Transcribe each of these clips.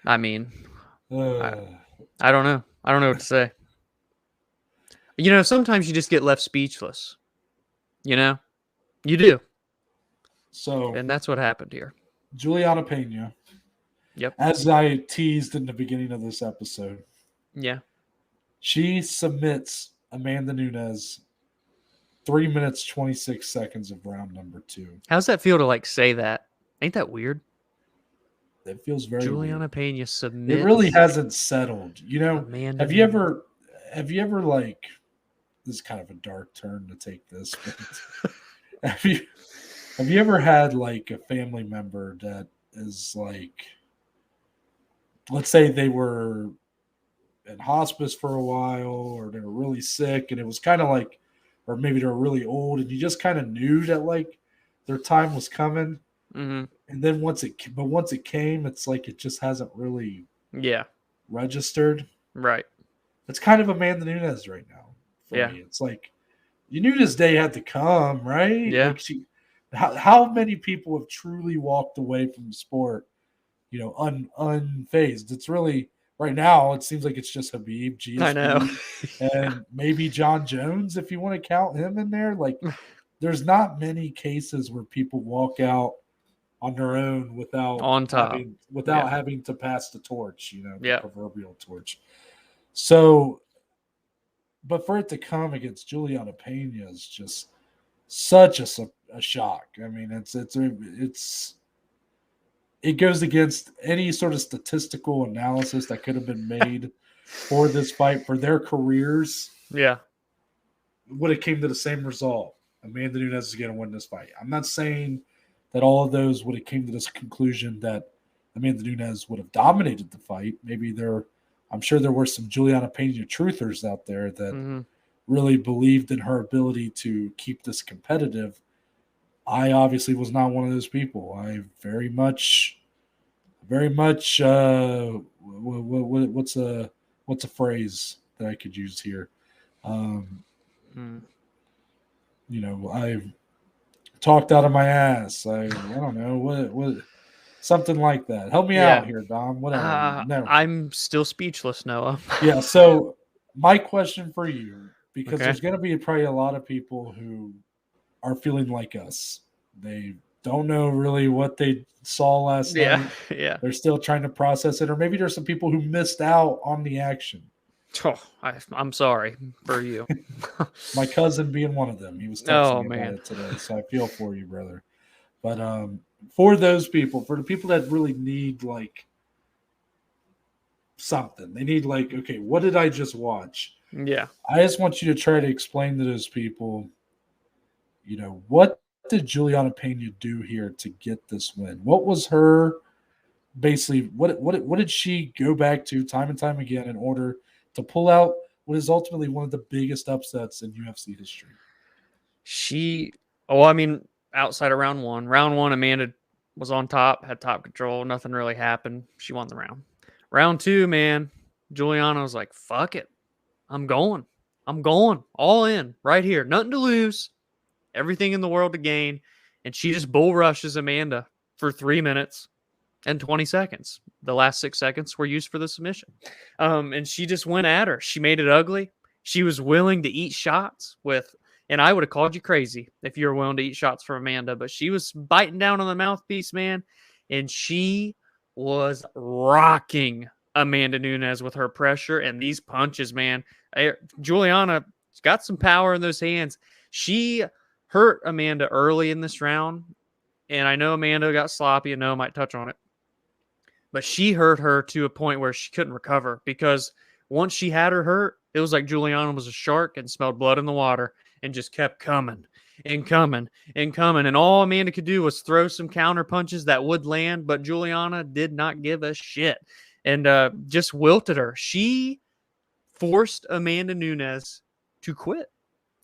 I mean, I, Uh, I don't know. I don't know what to say. Sometimes you just get left speechless. You do. so, And that's what happened here. Juliana Pena, Yep. as I teased in the beginning of this episode, Yeah. she submits Amanda Nunes 3 minutes 26 seconds of round number 2. How's that feel to say that? Ain't that weird? It feels very weird. Juliana Pena It really submits hasn't settled. Amanda Have you Nunes. ever this is kind of a dark turn to take this, but have you have you ever had a family member that is let's say they were in hospice for a while or they were really sick and it was kind of or maybe they're really old and you just kind of knew that their time was coming Mm-hmm. and then once it came it's like it just hasn't really Yeah. registered. Right. It's kind of Amanda Nunes right now for Yeah. me. It's like you knew this day had to come, right? Yeah. How many people have truly walked away from the sport, unfazed? It's really right now. It seems like it's just Habib, I know. GSP, and maybe John Jones if you want to count him in there. There's not many cases where people walk out on their own without On top. Yeah. having to pass the torch, the Yeah. proverbial torch. So, but for it to come against Juliana Pena is just such a shock. I mean, it goes against any sort of statistical analysis that could have been made for this fight for their careers. Yeah. Would it came to the same result? Amanda Nunes is going to win this fight. I'm not saying that all of those would have came to this conclusion that Amanda Nunes would have dominated the fight. I'm sure there were some Juliana Pena truthers out there that really believed in her ability to keep this competitive. I obviously was not one of those people. I very much. What's a phrase that I could use here? I talked out of my ass. I don't know what something like that. Help me out here, Dom. Whatever. No, I'm still speechless, Noah. yeah. So my question for you, because Okay. there's going to be probably a lot of people who are feeling like us. They don't know really what they saw last night. Yeah. They're still trying to process it, or maybe there's some people who missed out on the action. Oh, I'm sorry for you. My cousin being one of them. He was texting me about it today, so I feel for you, brother. But for those people, for the people that really need something, they need okay, what did I just watch? Yeah. I just want you to try to explain to those people, what did Juliana Pena do here to get this win? What was her basically what did she go back to time and time again in order to pull out what is ultimately one of the biggest upsets in UFC history? Outside of round one, Amanda was on top, had top control. Nothing really happened. She won the round. Round two, man, Juliana was like, fuck it. I'm going all in right here. Nothing to lose, everything in the world to gain. And she just bull rushes Amanda for 3 minutes and 20 seconds. The last 6 seconds were used for the submission. And she just went at her. She made it ugly. She was willing to eat shots and I would have called you crazy if you were willing to eat shots for Amanda, but she was biting down on the mouthpiece, man. And she was rocking Amanda Nunes with her pressure and these punches, man. Juliana's got some power in those hands. She hurt Amanda early in this round, and I know Amanda got sloppy, and Noah might touch on it, but she hurt her to a point where she couldn't recover because once she had her hurt, it was like Juliana was a shark and smelled blood in the water and just kept coming and coming and coming. And all Amanda could do was throw some counter punches that would land, but Juliana did not give a shit and just wilted her. She forced Amanda Nunes to quit,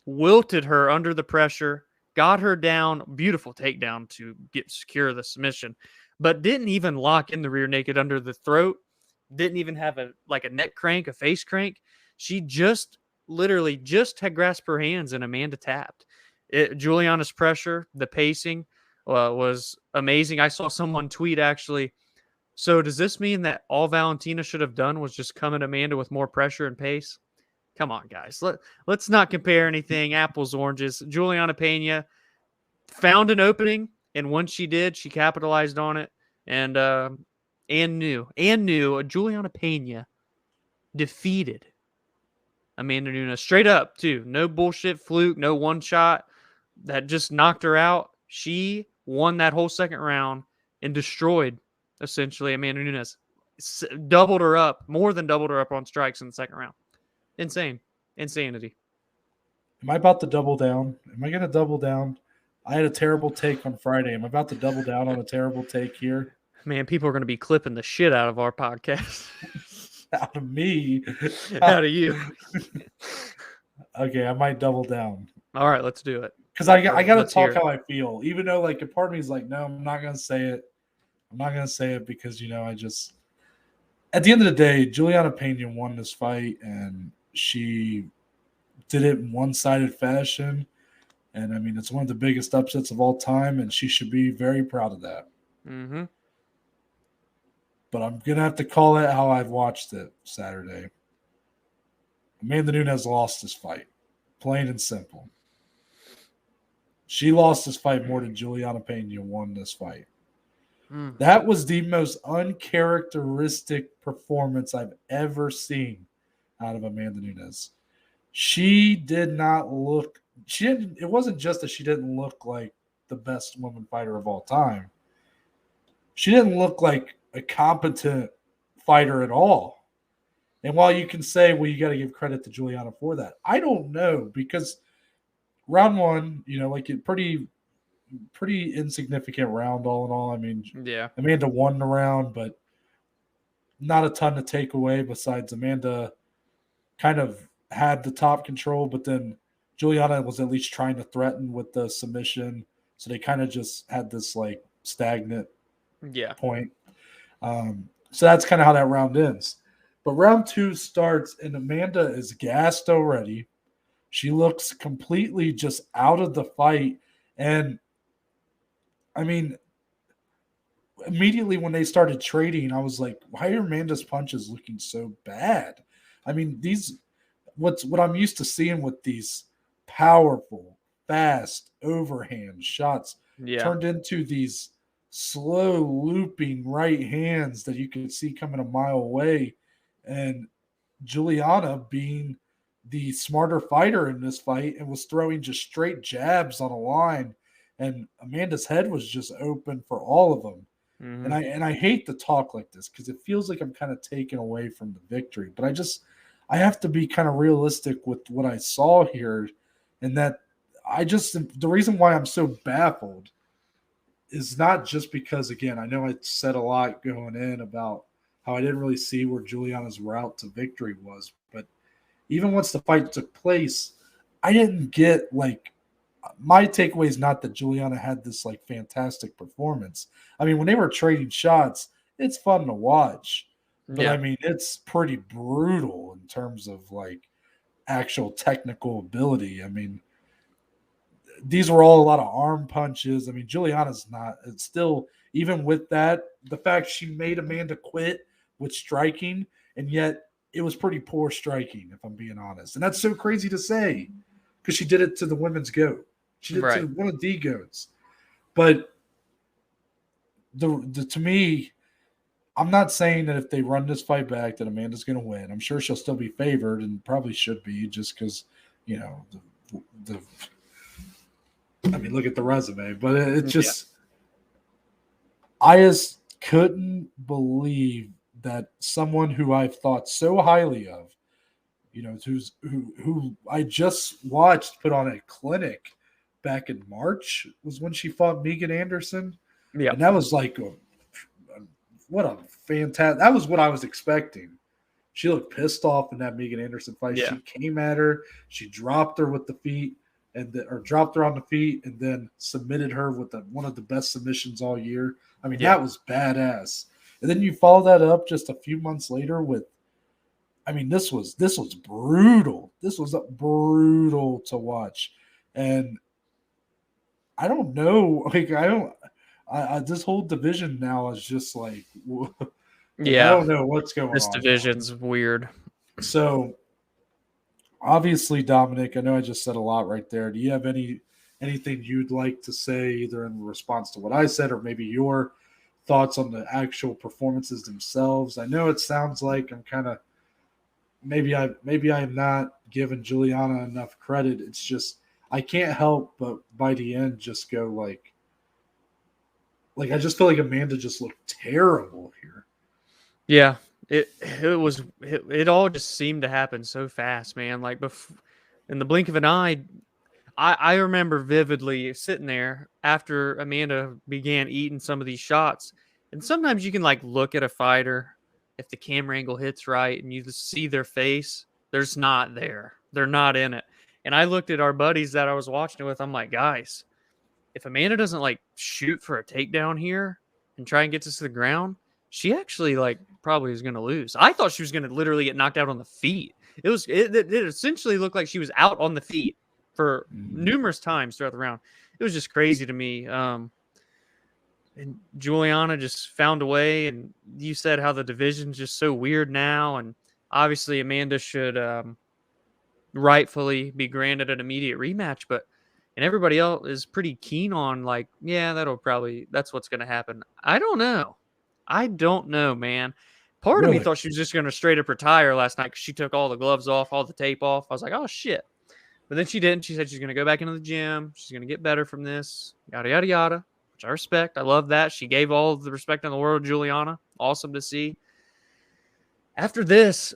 wilted her under the pressure, got her down, beautiful takedown to secure the submission, but didn't even lock in the rear naked under the throat, didn't even have a neck crank, a face crank. She just literally just had grasped her hands and Amanda tapped. Juliana's pressure, the pacing was amazing. I saw someone tweet actually, So does this mean that all Valentina should have done was just come at Amanda with more pressure and pace? Come on, guys. Let's not compare anything. Apples, oranges. Julianna Pena found an opening, and once she did, she capitalized on it. And knew Julianna Pena defeated Amanda Nunes straight up too. No bullshit fluke, no one shot that just knocked her out. She won that whole second round and destroyed essentially Amanda Nunes. Doubled her up, more than doubled her up on strikes in the second round. Insane. Insanity. Am I about to double down? Am I going to double down? I had a terrible take on Friday. I'm about to double down on a terrible take here. Man, people are going to be clipping the shit out of our podcast. Out of me. Out of you. Okay, I might double down. All right, let's do it. Because I got to talk how I feel. Even though, like, a part of me is like, no, I'm not going to say it. I'm not going to say it because, I just – at the end of the day, Julianna Pena won this fight, and she did it in one-sided fashion. And, I mean, it's one of the biggest upsets of all time, and she should be very proud of that. Mm-hmm. But I'm going to have to call it how I've watched it Saturday. Amanda Nunes lost this fight. Plain and simple. She lost this fight more than Julianna Pena won this fight. That was the most uncharacteristic performance I've ever seen out of Amanda Nunes. She did not look – it wasn't just that she didn't look like the best woman fighter of all time. She didn't look like a competent fighter at all. And while you can say, well, you got to give credit to Julianna for that, I don't know, because round one, like a pretty insignificant round all in all. I mean, yeah, Amanda won the round, but not a ton to take away besides Amanda kind of had the top control, but then Julianna was at least trying to threaten with the submission. So they kind of just had this like stagnant point. So that's kind of how that round ends. But round two starts, and Amanda is gassed already. She looks completely just out of the fight. And, I mean, immediately when they started trading, I was like, why are Amanda's punches looking so bad? I mean, what I'm used to seeing with these powerful, fast, overhand shots turned into these slow looping right hands that you could see coming a mile away. And Julianna, being the smarter fighter in this fight, and was throwing just straight jabs on a line, and Amanda's head was just open for all of them. Mm-hmm. And I hate to talk like this because it feels like I'm kind of taken away from the victory, but I have to be kind of realistic with what I saw here, and that the reason why I'm so baffled is not just because, again, I know I said a lot going in about how I didn't really see where Julianna's route to victory was. But even once the fight took place, I didn't get, like, my takeaway is not that Julianna had this, like, fantastic performance. I mean, when they were trading shots, it's fun to watch. But, I mean, it's pretty brutal in terms of, like, actual technical ability. I mean, these were all a lot of arm punches. I mean, Julianna's not – it's still – even with that, the fact she made Amanda quit with striking, and yet it was pretty poor striking, if I'm being honest. And that's so crazy to say because she did it to the women's GOAT. She did it to one of the GOATs. But to me, I'm not saying that if they run this fight back that Amanda's going to win. I'm sure she'll still be favored and probably should be just because, I mean, look at the resume. But it just I just couldn't believe that someone who I've thought so highly of, who I just watched put on a clinic back in March was when she fought Megan Anderson. Yeah. And that was like what a fantastic – that was what I was expecting. She looked pissed off in that Megan Anderson fight. Yeah. She came at her. She dropped her with the feet or dropped her on the feet and then submitted her with one of the best submissions all year. I mean, that was badass. And then you follow that up just a few months later with – I mean, this was brutal. This was brutal to watch. And I don't know. Like, this whole division now is just like, I Yeah, don't know what's going this on now. division's weird. So obviously, Dominic, I know I just said a lot right there. Do you have anything you'd like to say, either in response to what I said or maybe your thoughts on the actual performances themselves? I know it sounds like I'm kind of maybe I'm not giving Juliana enough credit. It's just I can't help but by the end just go like I just feel like Amanda just looked terrible here. Yeah, it all just seemed to happen so fast, man. Like in the blink of an eye, I remember vividly sitting there after Amanda began eating some of these shots. And sometimes you can like look at a fighter if the camera angle hits right and you just see their face, there's not there. They're not in it. And I looked at our buddies that I was watching it with. I'm like, guys, if Amanda doesn't like shoot for a takedown here and try and get us to the ground, she actually like probably is going to lose. I thought she was going to literally get knocked out on the feet. It essentially looked like she was out on the feet for numerous times throughout the round. It was just crazy to me. And Juliana just found a way. And you said how the division's just so weird now. And obviously Amanda should rightfully be granted an immediate rematch, but and everybody else is pretty keen on like, yeah, that's what's going to happen. I don't know, man. Part of me Really? thought she was just going to straight up retire last night because she took all the gloves off, all the tape off. I was like, oh shit. But then she didn't. She said she's going to go back into the gym. She's going to get better from this, yada, yada, yada, which I respect. I love that. She gave all the respect in the world, Juliana. Awesome to see. After this,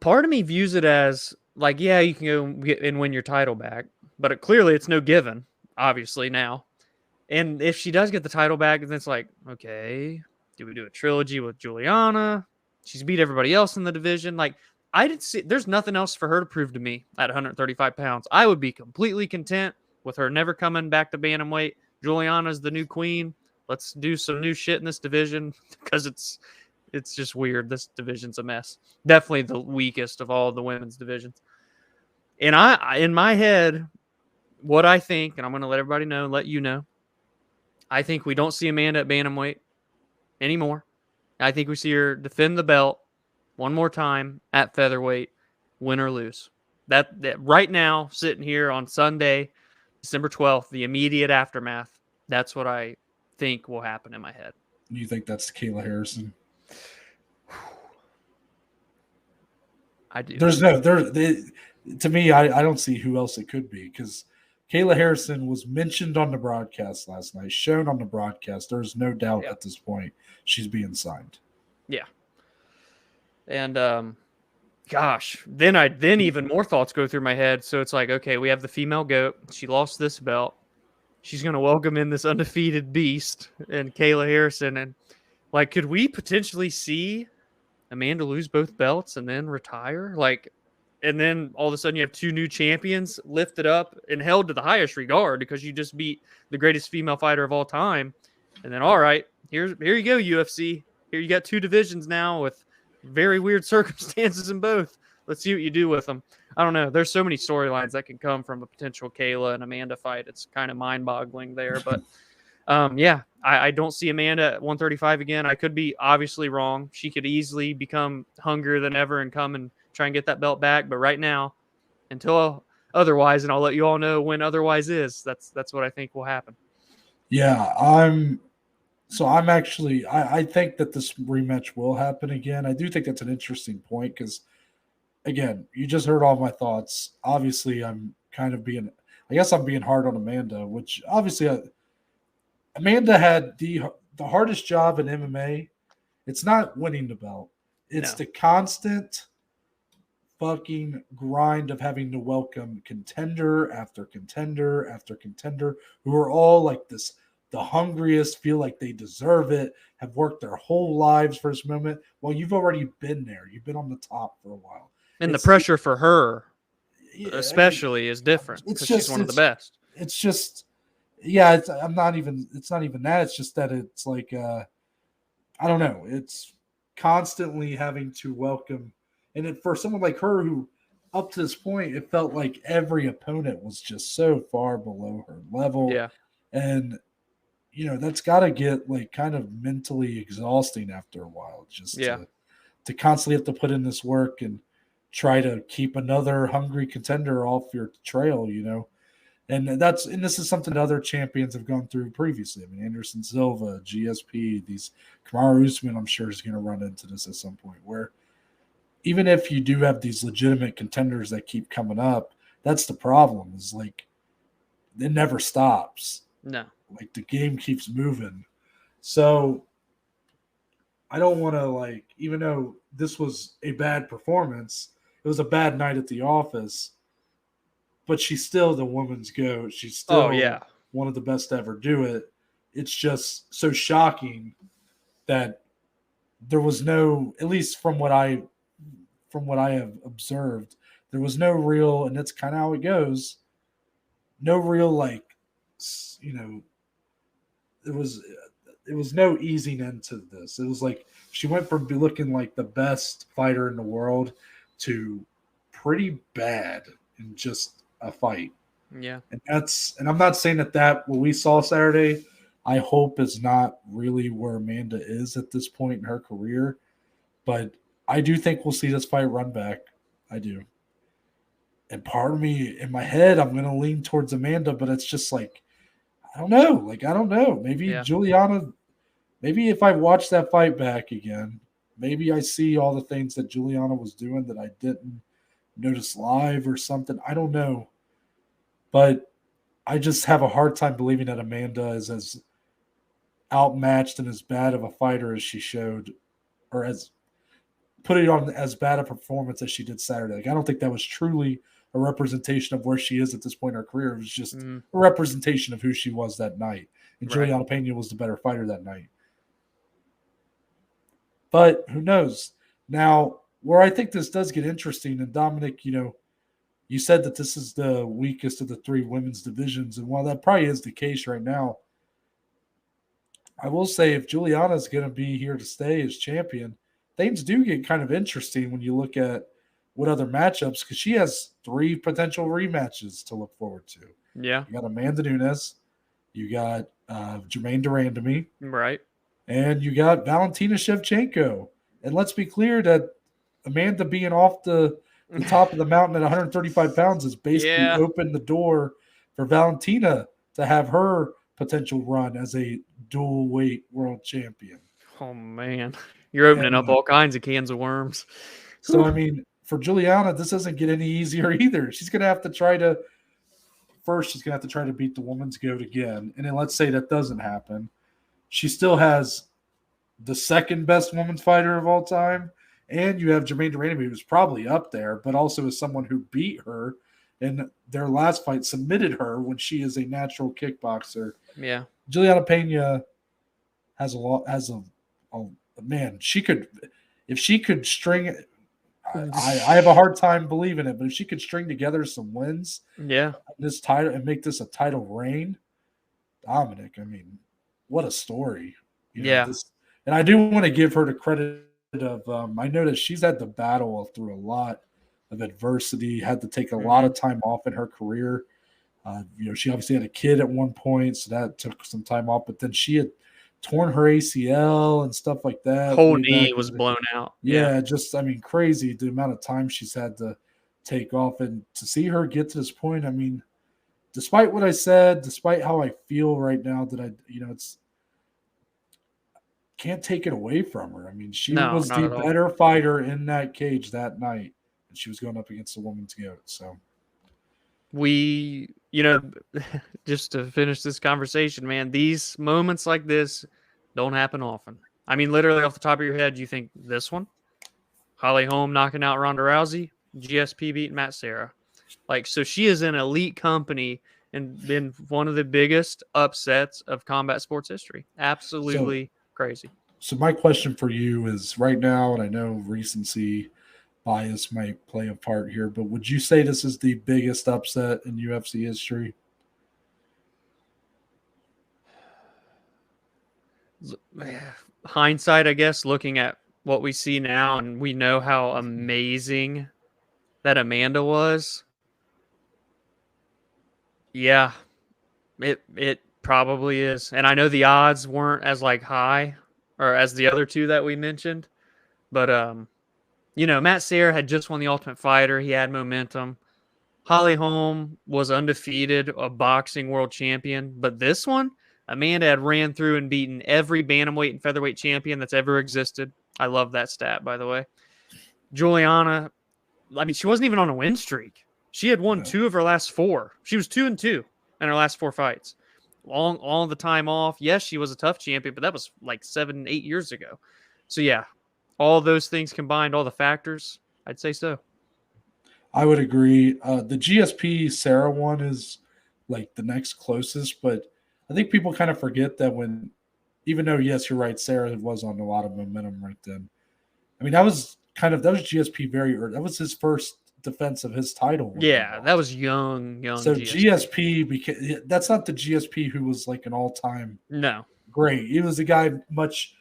part of me views it as like, yeah, you can go get and win your title back, but clearly it's no given, obviously now. And if she does get the title back, then it's like, okay, do we do a trilogy with Juliana? She's beat everybody else in the division. Like, I didn't see, there's nothing else for her to prove to me at 135 pounds. I would be completely content with her never coming back to bantamweight. Juliana's the new queen. Let's do some new shit in this division because it's just weird. This division's a mess. Definitely the weakest of all the women's divisions. And in my head, what I think, and I'm going to let everybody know, let you know, I think we don't see Amanda at bantamweight anymore. I think we see her defend the belt one more time at featherweight, win or lose. That right now, sitting here on Sunday, December 12th, the immediate aftermath, that's what I think will happen in my head. Do you think that's Kayla Harrison? I do. To me, I don't see who else it could be because Kayla Harrison was mentioned on the broadcast last night, shown on the broadcast. There's no doubt at this point she's being signed. Yeah. And gosh, then even more thoughts go through my head. So it's like, okay, we have the female GOAT. She lost this belt. She's gonna welcome in this undefeated beast and Kayla Harrison. And like, could we potentially see Amanda lose both belts and then retire? Like, and then all of a sudden you have two new champions lifted up and held to the highest regard because you just beat the greatest female fighter of all time. And then, all right, here you go, UFC. Here you got two divisions now with very weird circumstances in both. Let's see what you do with them. I don't know. There's so many storylines that can come from a potential Kayla and Amanda fight. It's kind of mind-boggling there. But, yeah, I don't see Amanda at 135 again. I could be obviously wrong. She could easily become hungrier than ever and come and try and get that belt back. But right now, until otherwise, and I'll let you all know when otherwise is, that's what I think will happen. Yeah, I think that this rematch will happen again. I do think that's an interesting point because, again, you just heard all my thoughts. Obviously, I'm being hard on Amanda, which obviously Amanda had the hardest job in MMA. It's not winning the belt. It's the constant fucking grind of having to welcome contender after contender after contender who are all like this, the hungriest, feel like they deserve it, have worked their whole lives for this moment. Well, you've already been there. You've been on the top for a while. And the pressure for her, especially, is different because she's one of the best. It's just, yeah, it's not even that. It's just that it's like, I don't know. It's constantly having to welcome. And for someone like her who, up to this point, it felt like every opponent was just so far below her level. Yeah. And that's got to get like kind of mentally exhausting after a while, just Yeah. to constantly have to put in this work and try to keep another hungry contender off your trail. And this is something that other champions have gone through previously. I mean, Anderson Silva, GSP, these Kamaru Usman, I'm sure is going to run into this at some point. Where even if you do have these legitimate contenders that keep coming up, that's the problem. Is like it never stops. No. Like the game keeps moving. So I don't want to even though this was a bad performance, it was a bad night at the office, but she's still the woman's GOAT. She's Oh still yeah. one of the best to ever do it. It's just so shocking that there was no, at least from what I have observed, there was no real, and that's kind of how it goes. No real you know, it was no easing into this. It was like she went from looking like the best fighter in the world to pretty bad in just a fight. Yeah. And I'm not saying that what we saw Saturday, I hope is not really where Amanda is at this point in her career, but I do think we'll see this fight run back. I do. And part of me in my head, I'm going to lean towards Amanda, but it's just like, I don't know. I don't know. Maybe Yeah. Julianna, maybe if I watch that fight back again, maybe I see all the things that Julianna was doing that I didn't notice live or something. I don't know. But I just have a hard time believing that Amanda is as outmatched and as bad of a fighter as she showed, or as put it on as bad a performance as she did Saturday. I don't think that was truly a representation of where she is at this point in her career. It was just a representation of who she was that night. And Right. Julianna Pena was the better fighter that night. But who knows? Now, where I think this does get interesting, and Dominic, you said that this is the weakest of the three women's divisions. And while that probably is the case right now, I will say if Juliana is going to be here to stay as champion, things do get kind of interesting when you look at what other matchups, because she has three potential rematches to look forward to. Yeah. You got Amanda Nunes, you got Jermaine Durandamy, Right. and you got Valentina Shevchenko. And let's be clear that Amanda being off the top of the mountain at 135 pounds has basically Yeah. opened the door for Valentina to have her potential run as a dual weight world champion. Oh man, you're opening And up all kinds of cans of worms. so, I mean, for Juliana, this doesn't get any easier either. She's going to have to try to first. She's going to have to try to beat the woman's GOAT again, and then let's say that doesn't happen. She still has the second best women's fighter of all time, and you have Jermaine Durandamy, who's probably up there, but also is someone who beat her in their last fight, submitted her when she is a natural kickboxer. Yeah. Julianna Pena has a man. She could, if she could string. I have a hard time believing it, but if she could string together some wins, Yeah. this title and make this a title reign, Dominic. I mean, what a story! Yeah. And I do want to give her the credit of. I know that she's had to battle through a lot of adversity, had to take a lot of time off in her career. She obviously had a kid at one point, so that took some time off. But then she had torn her ACL and stuff like that. Whole knee was blown out. Yeah, just crazy the amount of time she's had to take off, and to see her get to this point. I mean, despite what I said, despite how I feel right now, that it's can't take it away from her. I mean, she was the better fighter in that cage that night, and she was going up against the woman's GOAT. So we, just to finish this conversation, man, these moments like this don't happen often. I mean, literally off the top of your head, you think this one, Holly Holm knocking out Ronda Rousey, GSP beating Matt Serra. So she is in elite company and been one of the biggest upsets of combat sports history. Absolutely crazy. So my question for you is right now, and I know recency bias might play a part here, but would you say this is the biggest upset in UFC history? Hindsight, I guess, looking at what we see now, and we know how amazing that Amanda was. Yeah, it probably is. And I know the odds weren't as like high or as the other two that we mentioned, but Matt Serra had just won the Ultimate Fighter. He had momentum. Holly Holm was undefeated, a boxing world champion. But this one, Amanda had ran through and beaten every bantamweight and featherweight champion that's ever existed. I love that stat, by the way. Julianna, I mean, she wasn't even on a win streak. She had won 2 of her last 4. She was 2-2 in her last 4 fights. All the time off. Yes, she was a tough champion, but that was like 7-8 years ago. So yeah, all those things combined, all the factors, I'd say so. I would agree. The GSP Sarah one is like the next closest, but I think people kind of forget that even though, yes, you're right, Sarah was on a lot of momentum right then. I mean, that was GSP very early. That was his first defense of his title. Yeah, that was young. So GSP that's not the GSP who was like an all-time great. He was a guy much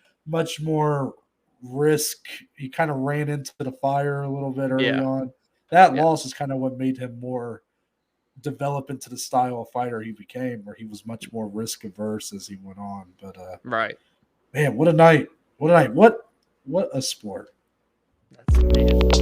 more risk. He kind of ran into the fire a little bit early on. That loss is kind of what made him more develop into the style of fighter he became, where he was much more risk averse as he went on. But right, man, what a night! What a sport! That's amazing.